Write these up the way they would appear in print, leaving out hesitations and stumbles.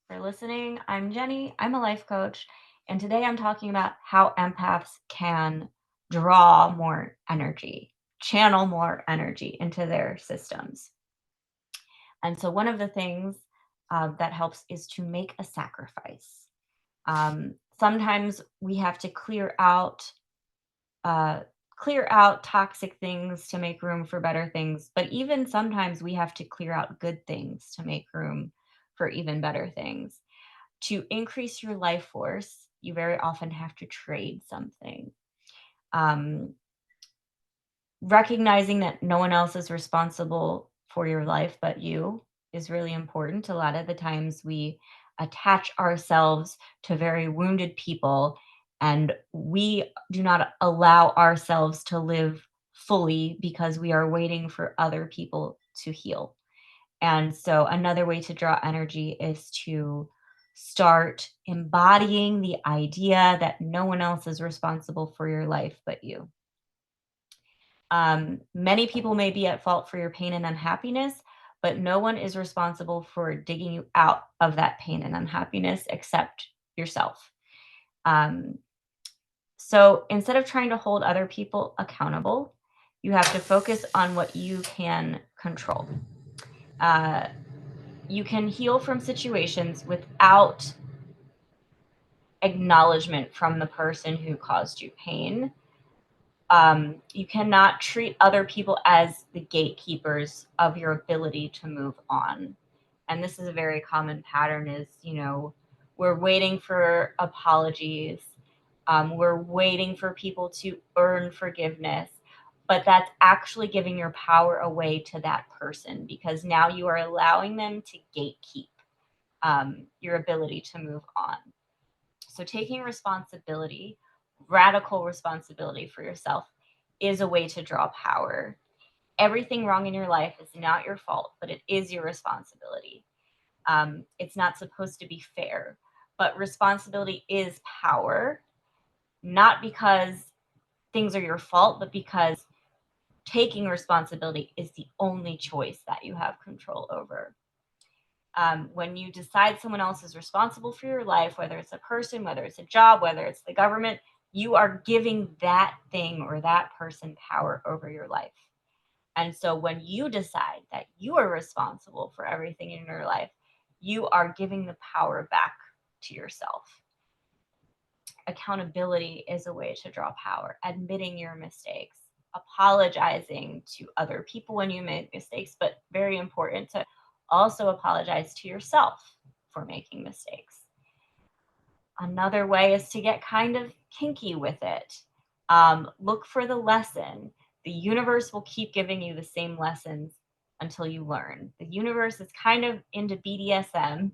for listening. I'm Jenny. I'm a life coach. And today I'm talking about how empaths can draw more energy, channel more energy into their systems. And so, one of the things that helps is to make a sacrifice. Sometimes we have to uh, clear out toxic things to make room for better things. But even sometimes we have to clear out good things to make room for even better things. To increase your life force, you very often have to trade something. Um, Recognizing that no one else is responsible for your life but you is really important. A lot of the times we attach ourselves to very wounded people and we do not allow ourselves to live fully because we are waiting for other people to heal. And so, another way to draw energy is to start embodying the idea that no one else is responsible for your life but you. Many people may be at fault for your pain and unhappiness, but no one is responsible for digging you out of that pain and unhappiness except yourself. Um, so instead of trying to hold other people accountable, you have to focus on what you can control. Uh, you can heal from situations without acknowledgement from the person who caused you pain. You cannot treat other people as the gatekeepers of your ability to move on. And this is a very common pattern is, we're waiting for apologies. We're waiting for people to earn forgiveness, but that's actually giving your power away to that person because now you are allowing them to gatekeep your ability to move on. So taking responsibility, radical responsibility for yourself is a way to draw power. Everything wrong in your life is not your fault, but it is your responsibility. It's not supposed to be fair, but responsibility is power, not because things are your fault, but because taking responsibility is the only choice that you have control over. When you decide someone else is responsible for your life, whether it's a person, whether it's a job, whether it's the government, you are giving that thing or that person power over your life. And so when you decide that you are responsible for everything in your life, you are giving the power back to yourself. Accountability is a way to draw power, admitting your mistakes, apologizing to other people when you make mistakes, but very important to also apologize to yourself for making mistakes. Another way is to get kind of kinky with it. Look for the lesson. The universe will keep giving you the same lessons until you learn. The universe is kind of into BDSM,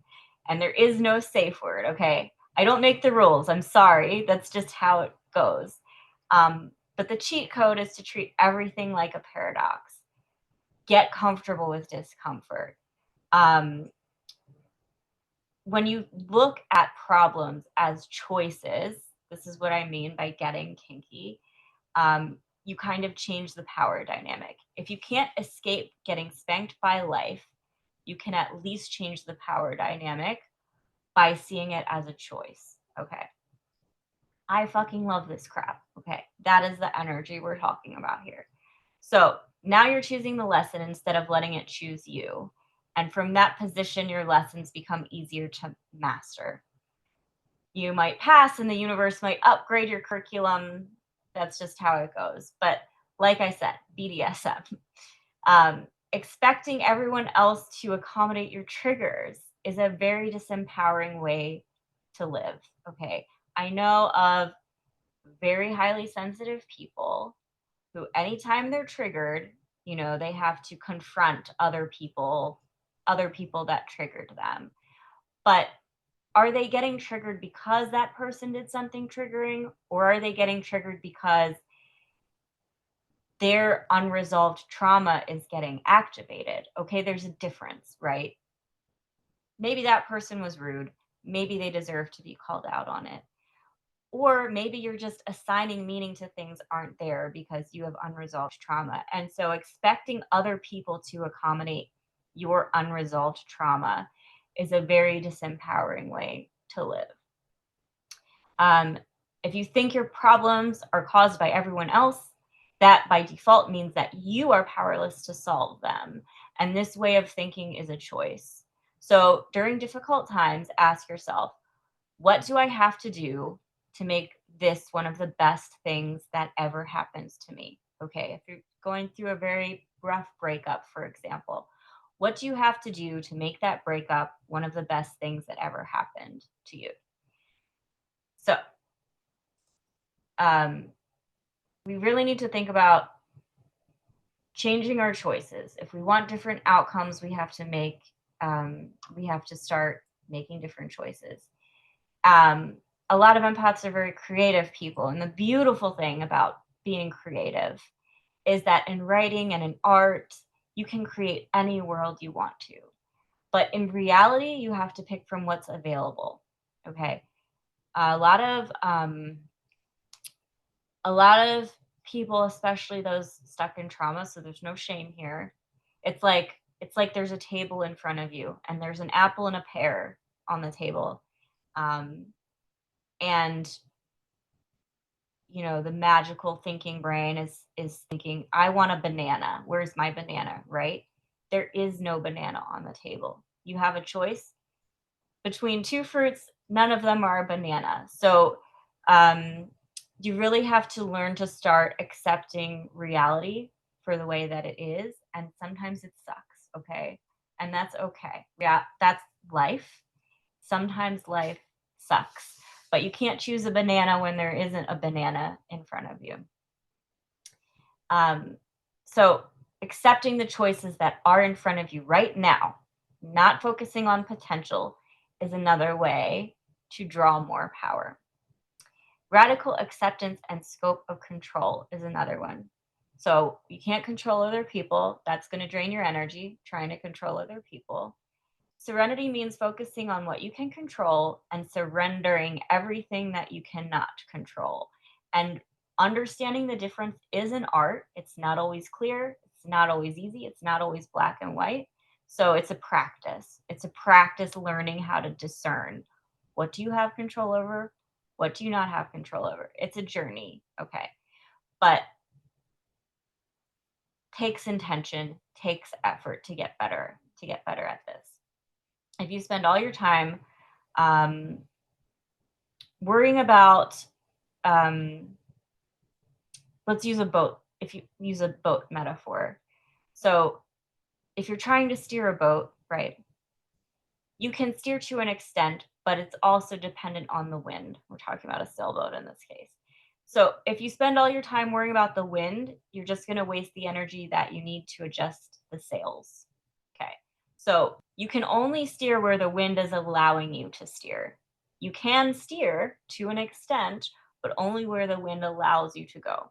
and there is no safe word, okay? I don't make the rules. I'm sorry. That's just how it goes. But the cheat code is to treat everything like a paradox. Get comfortable with discomfort. Um, when you look at problems as choices, this is what I mean by getting kinky, you kind of change the power dynamic. If you can't escape getting spanked by life, you can at least change the power dynamic by seeing it as a choice. Okay. I fucking love this crap. Okay. That is the energy we're talking about here. So now you're choosing the lesson instead of letting it choose you. And from that position, your lessons become easier to master. You might pass and the universe might upgrade your curriculum. That's just how it goes. But like I said, BDSM. Expecting everyone else to accommodate your triggers is a very disempowering way to live. Okay. I know of very highly sensitive people who, anytime they're triggered, they have to confront other people that triggered them. But are they getting triggered because that person did something triggering, or are they getting triggered because their unresolved trauma is getting activated? Okay, there's a difference, right? Maybe that person was rude. Maybe they deserve to be called out on it. Or maybe you're just assigning meaning to things aren't there because you have unresolved trauma. And so expecting other people to accommodate your unresolved trauma is a very disempowering way to live. Um, if you think your problems are caused by everyone else, that by default means that you are powerless to solve them. And this way of thinking is a choice. So during difficult times, ask yourself, what do I have to do to make this one of the best things that ever happens to me? Okay, if you're going through a very rough breakup, for example, what do you have to do to make that breakup one of the best things that ever happened to you? So, um, we really need to think about changing our choices. If we want different outcomes, we have to start making different choices. Um, a lot of empaths are very creative people. And the beautiful thing about being creative is that in writing and in art, you can create any world you want to. But in reality, you have to pick from what's available. Okay. A lot of a lot of people, especially those stuck in trauma, so there's no shame here. It's like there's a table in front of you and there's an apple and a pear on the table. Um, and the magical thinking brain is thinking, I want a banana. Where's my banana, right? There is no banana on the table. You have a choice between two fruits, none of them are a banana. So um, you really have to learn to start accepting reality for the way that it is. And sometimes it sucks, okay? And that's okay. Yeah, that's life. Sometimes life sucks, but you can't choose a banana when there isn't a banana in front of you. Um, so accepting the choices that are in front of you right now, not focusing on potential, is another way to draw more power. Radical acceptance and scope of control is another one. So you can't control other people. That's going to drain your energy trying to control other people. Serenity means focusing on what you can control and surrendering everything that you cannot control. And understanding the difference is an art. It's not always clear, it's not always easy, it's not always black and white. So it's a practice. It's a practice learning how to discern what do you have control over, what do you not have control over. It's a journey, okay? But takes intention, takes effort to get better at this. If you spend all your time um, worrying about, um, let's use a boat, if you use a boat metaphor. So if you're trying to steer a boat, right, you can steer to an extent, but it's also dependent on the wind. We're talking about a sailboat in this case. So if you spend all your time worrying about the wind, you're just going to waste the energy that you need to adjust the sails. Okay. So you can only steer where the wind is allowing you to steer. You can steer to an extent, but only where the wind allows you to go.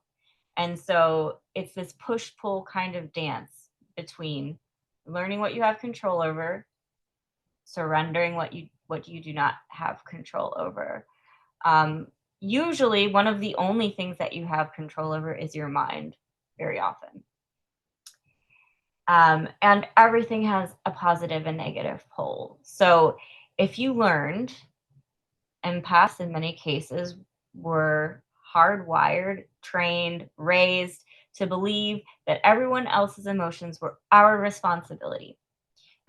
And so it's this push pull kind of dance between learning what you have control over, surrendering what you do not have control over. Um, Usually, one of the only things that you have control over is your mind, very often. And everything has a positive and negative pole. So if you learned, empaths in many cases were hardwired, trained, raised to believe that everyone else's emotions were our responsibility.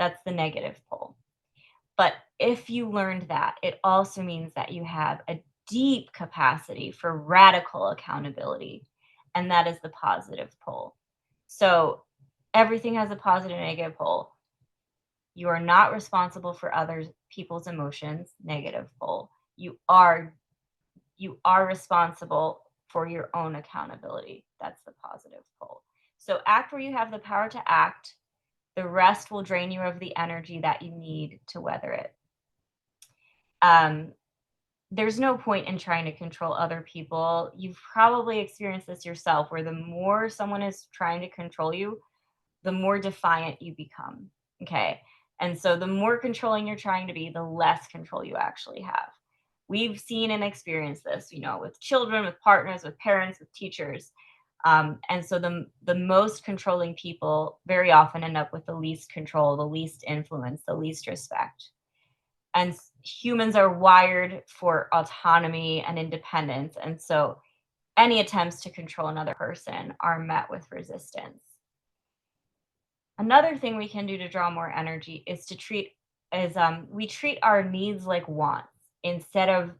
That's the negative pole. But if you learned that, it also means that you have a deep capacity for radical accountability, and that is the positive pole. So everything has a positive and negative pole. You are not responsible for other people's emotions, negative pole. You are responsible for your own accountability. That's the positive pole. So act where you have the power to act. The rest will drain you of the energy that you need to weather it. Um, there's no point in trying to control other people. You've probably experienced this yourself, where the more someone is trying to control you, the more defiant you become. Okay. And so the more controlling you're trying to be, the less control you actually have. We've seen and experienced this, with children, with partners, with parents, with teachers. And so the most controlling people very often end up with the least control, the least influence, the least respect. And humans are wired for autonomy and independence. And so any attempts to control another person are met with resistance. Another thing we can do to draw more energy is to we treat our needs like wants instead of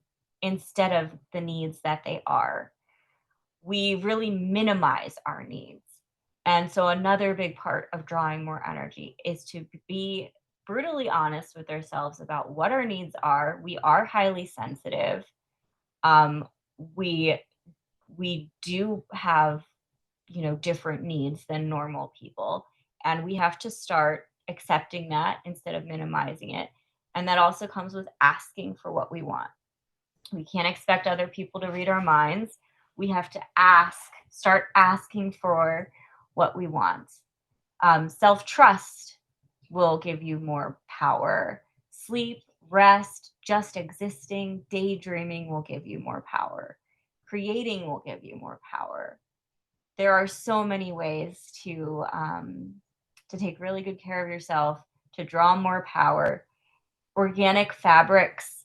the needs that they are. We really minimize our needs. And so another big part of drawing more energy is to be brutally honest with ourselves about what our needs are. We are highly sensitive. Um, we we do have, different needs than normal people, and we have to start accepting that instead of minimizing it. And that also comes with asking for what we want. We can't expect other people to read our minds. We have to start asking for what we want. Self trust will give you more power. Sleep, rest, just existing, daydreaming will give you more power. Creating will give you more power. There are so many ways to take really good care of yourself, to draw more power. Organic fabrics,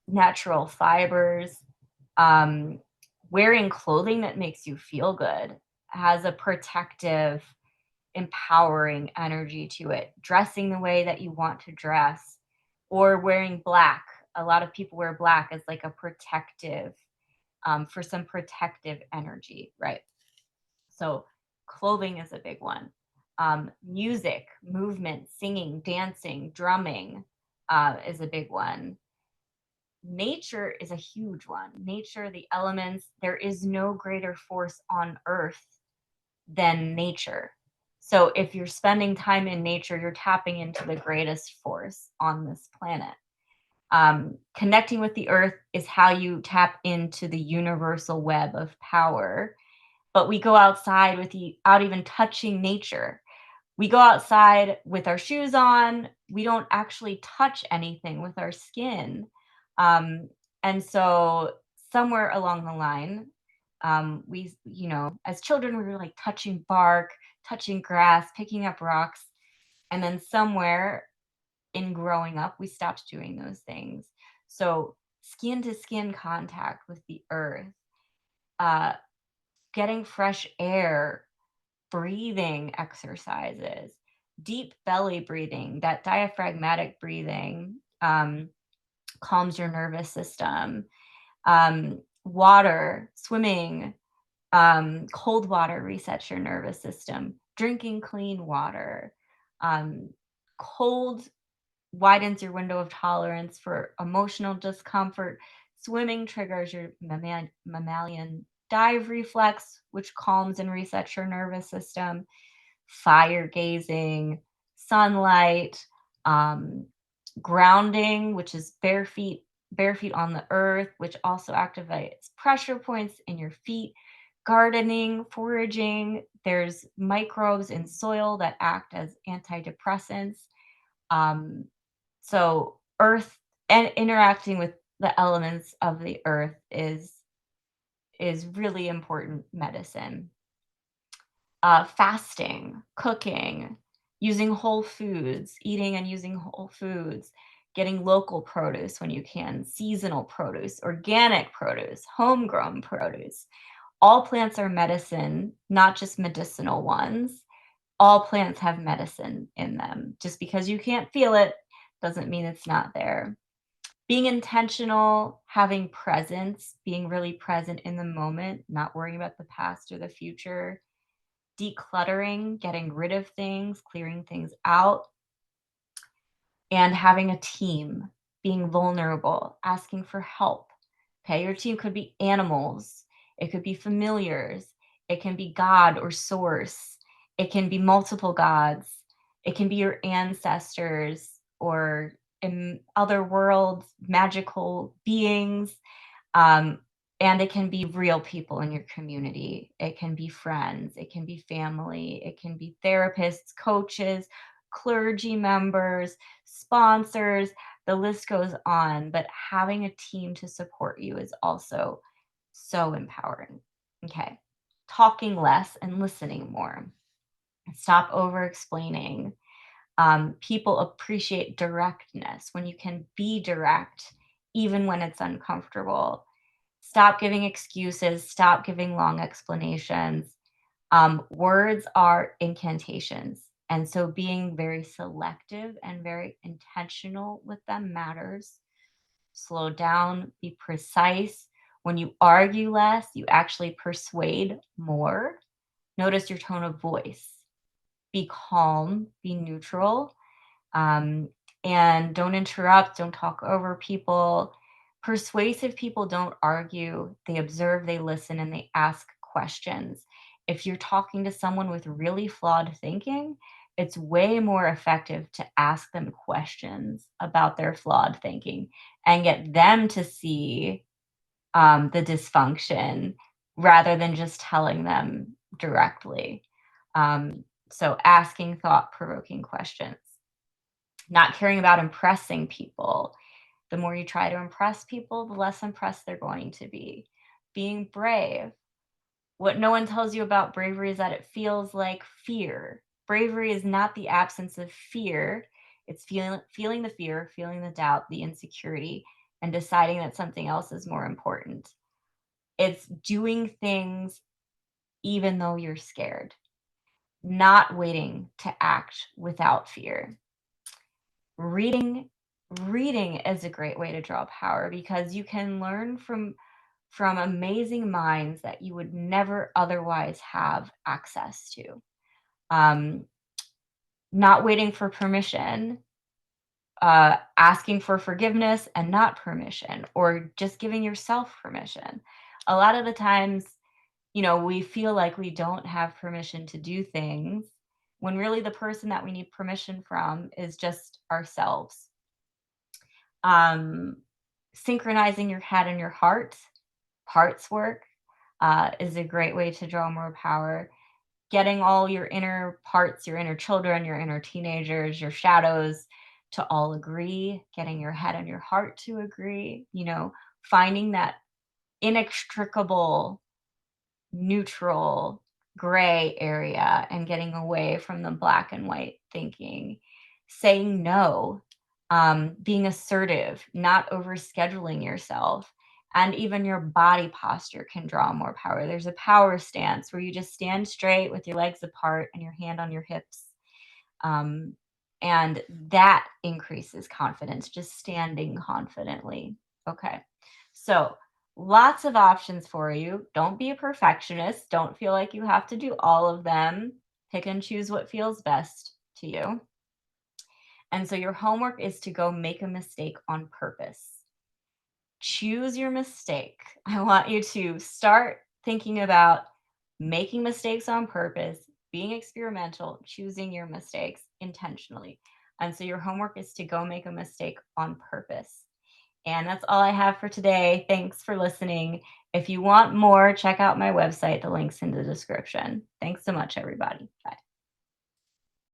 natural fibers, um, wearing clothing that makes you feel good has a protective, empowering energy to it. Dressing the way that you want to dress, or wearing black. A lot of people wear black as like a protective, for some protective energy, right? So clothing is a big one. Music, movement, singing, dancing, drumming is a big one. Nature is a huge one. Nature, the elements, there is no greater force on earth than nature. So if you're spending time in nature, you're tapping into the greatest force on this planet. Connecting with the earth is how you tap into the universal web of power. But we go outside without even touching nature. We go outside with our shoes on. We don't actually touch anything with our skin. Um, and so somewhere along the line, as children, we were like touching bark, touching grass, picking up rocks. And then somewhere in growing up, we stopped doing those things. So skin to skin contact with the earth, uh, getting fresh air, breathing exercises, deep belly breathing, that diaphragmatic breathing, calms your nervous system. Water, swimming, cold water resets your nervous system. Drinking clean water. Cold widens your window of tolerance for emotional discomfort. Swimming triggers your mammalian dive reflex, which calms and resets your nervous system. Fire gazing, sunlight, um, grounding, which is bare feet on the earth, which also activates pressure points in your feet. Gardening, foraging, there's microbes in soil that act as antidepressants. Um, so earth and interacting with the elements of the earth is really important medicine. Fasting, cooking, using whole foods, eating and using whole foods, getting local produce when you can, seasonal produce, organic produce, homegrown produce. All plants are medicine, not just medicinal ones. All plants have medicine in them. Just because you can't feel it doesn't mean it's not there. Being intentional, having presence, being really present in the moment, not worrying about the past or the future, decluttering, getting rid of things, clearing things out, and having a team, being vulnerable, asking for help. Okay, your team could be animals, it could be familiars, it can be God or source, it can be multiple gods, it can be your ancestors or in other worlds, magical beings. Um, and it can be real people in your community. It can be friends. It can be family. It can be therapists, coaches, clergy members, sponsors. The list goes on. But having a team to support you is also so empowering. Okay. Talking less and listening more. Stop over explaining. People appreciate directness when you can be direct, even when it's uncomfortable. Stop giving excuses, stop giving long explanations. Words are incantations. And so being very selective and very intentional with them matters. Slow down, be precise. When you argue less, you actually persuade more. Notice your tone of voice. Be calm, be neutral, um, and don't interrupt, don't talk over people. Persuasive people don't argue, they observe, they listen, and they ask questions. If you're talking to someone with really flawed thinking, it's way more effective to ask them questions about their flawed thinking and get them to see the dysfunction rather than just telling them directly. So, asking thought provoking questions, not caring about impressing people. The more you try to impress people, the less impressed they're going to be. Being brave. What no one tells you about bravery is that it feels like fear. Bravery is not the absence of fear. It's feeling the fear, feeling the doubt, the insecurity, and deciding that something else is more important. It's doing things even though you're scared, not waiting to act without fear. Reading is a great way to draw power because you can learn from amazing minds that you would never otherwise have access to. Um, Not waiting for permission, asking for forgiveness and not permission, or just giving yourself permission. A lot of the times, we feel like we don't have permission to do things when really the person that we need permission from is just ourselves. Um, Synchronizing your head and your heart's work, is a great way to draw more power. Getting all your inner parts, your inner children, your inner teenagers, your shadows to all agree, getting your head and your heart to agree, finding that inextricable neutral gray area and getting away from the black and white thinking, saying no, being assertive, not overscheduling yourself. And even your body posture can draw more power. There's a power stance where you just stand straight with your legs apart and your hand on your hips. Um, and that increases confidence, just standing confidently. Okay. So, lots of options for you. Don't be a perfectionist. Don't feel like you have to do all of them. Pick and choose what feels best to you. And so, your homework is to go make a mistake on purpose. Choose your mistake. I want you to start thinking about making mistakes on purpose, being experimental, choosing your mistakes intentionally. And so your homework is to go make a mistake on purpose. And that's all I have for today. Thanks for listening. If you want more, check out my website. The link's in the description. Thanks so much, everybody. Bye.